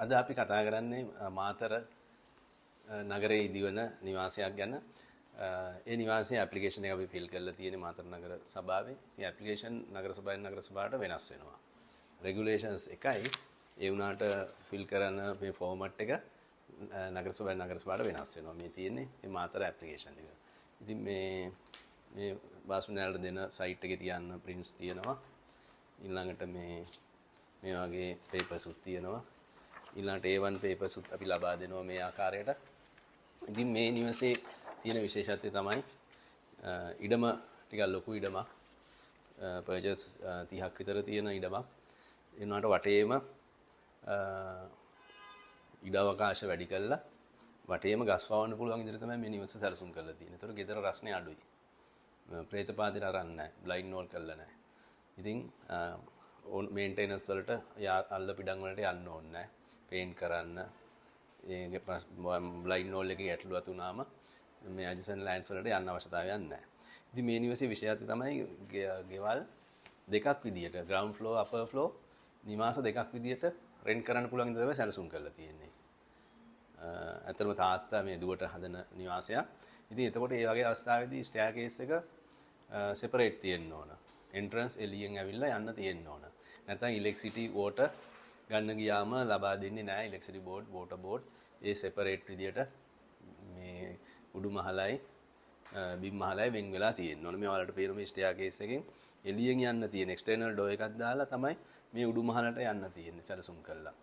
අද අපි කතා කරන්නේ මාතර නගරයේ ඉදිවන නිවාසයක් ගැන. ඒ නිවාසයේ ඇප්ලිකේෂන් එක අපි ෆිල් කරලා තියෙන්නේ මාතර නගර සභාවේ. ඉතින් ඇප්ලිකේෂන් නගර සභාවෙන් නගර සභාවට වෙනස් වෙනවා. රෙගුලේෂන්ස් එකයි. ඒ වුණාට ෆිල් කරන මේ ෆෝමැට් එක නගර සභාවෙන් නගර සභාවට වෙනස් වෙනවා. මේ තියෙන්නේ මේ මාතර ඇප්ලිකේෂන් එක. ඉතින් මේ වාසුනාලට දෙන සයිට් එකේ තියන්න prints තියෙනවා. ඊළඟට මේ වගේ papers උත් තියෙනවා. ඊළඟට A1 papers උත් අපි ලබා දෙනවා මේ ආකාරයට. ඉතින් මේ නිවසේ තියෙන විශේෂත්වය තමයි ඉඩම ටිකක් ලොකු ඉඩමක්. පර්චේස් 30ක් විතර තියෙන ඉඩමක්. ඒ වුණාට වටේම ඉඩ අවකාශ වැඩි කළා. වටේම ගස් වවන්න පුළුවන් විදිහට තමයි මේ නිවස සැලසුම් කරලා තියෙන්නේ. ඒතර ගෙදර රස්නේ අඩුයි. ප්‍රේත පාදිර අරන් නැහැ. බ්ලයින්ඩ් නෝල් කරලා නැහැ. ඉතින් මේන්ටෙනන්ස් වලට අල්ල පිටන් වලට යන්න ඕනේ නැහැ. පේන්ට් කරන්න ඒ බ්ලයින්ඩ් නෝල් එකේ ගැටලුවක් වුණාම මේ ඇඩ්ජසන්ට් ලයින්ස් වලට යන්න අවශ්‍යතාවයක් නැහැ. ඉතින් මේ නිවසේ විශේෂත්වය තමයි ගෙවල් දෙකක් විදියට ග්‍රවුන්ඩ් ෆ්ලෝර් අපර් ෆ්ලෝර් නිවාස දෙකක් විදියට රෙන්ට් කරන්න පුළුවන් විදිහට තමයි සැලසුම් කරලා තියෙන්නේ. ඇත්තටම තාත්තා මේ දුවට හදන නිවාසයක්. ඉතින් එතකොට මේ වගේ අවස්ථාවේදී ස්ටෙයාරකේස් එක සෙපරේට් තියෙන්න ඕන. එන්ට්‍රන්ස් එළියෙන් ඇවිල්ලා යන්න තියෙන්න ඕන. නැත්නම් ඉලෙක්ට්‍රිසිටි වෝටර් ගන්න ගියාම ලබා දෙන්නේ නැහැ ඉලෙක්ට්‍රිසිටි බෝඩ් වෝටර් බෝඩ්. ඒ සෙපරේට් විදියට මේ උඩු මහලයි බිම් මහලයි වෙන් වෙලා තියෙන්න ඕන. මේ වලට පේන මේ ස්ටෙයාරකේස් එකෙන් එළියෙන් යන්න තියෙන එක්ස්ටර්නල් ඩෝර් එකක් දාලා තමයි මේ උඩු මහලට යන්න තියෙන්නේ සැලසුම් කළා.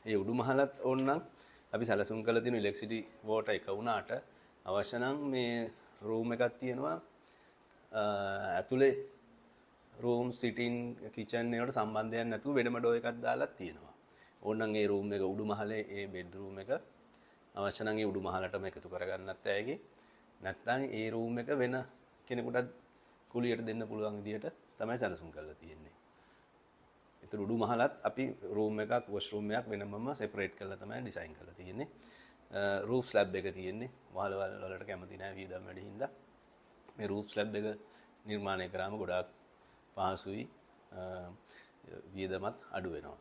ඒ උඩු මහලත් ඕනනම් අපි සැලසුම් කරලා තියෙන ඉලෙක්ට්‍රිසිටි වෝටර් එක වුණාට අවශ්‍ය නම් මේ රූම් එකක් තියෙනවා ඇතුලේ රූම් සිටින් කිචන් ඒවට සම්බන්ධයක් නැතුව වෙනම ඩෝර් එකක් දාලා තියෙනවා. ඕනනම් ඒ රූම් එක උඩු මහලේ ඒ බෙඩ්රූම් එක අවශ්‍ය නම් ඒ උඩු මහලටම එකතු කරගන්නත් ඇයගේ. නැත්නම් ඒ රූම් එක වෙන කෙනෙකුට කුලියට දෙන්න පුළුවන් විදියට තමයි සැලසුම් කරලා තියෙන්නේ. ඒතර උඩු මහලත් අපි රූම් එකක් වොෂ්රූම් එකක් වෙනමම සෙපරේට් කරලා තමයි ඩිසයින් කරලා තියෙන්නේ. රූෆ් ස්ලැබ් එක තියෙන්නේ. වහල වලට කැමති නැහැ වියදම් වැඩි හින්දා. මේ රූෆ් ස්ලැබ් එක නිර්මාණය කරාම ගොඩාක් පහසුයි වියදමත් අඩු වෙනවා.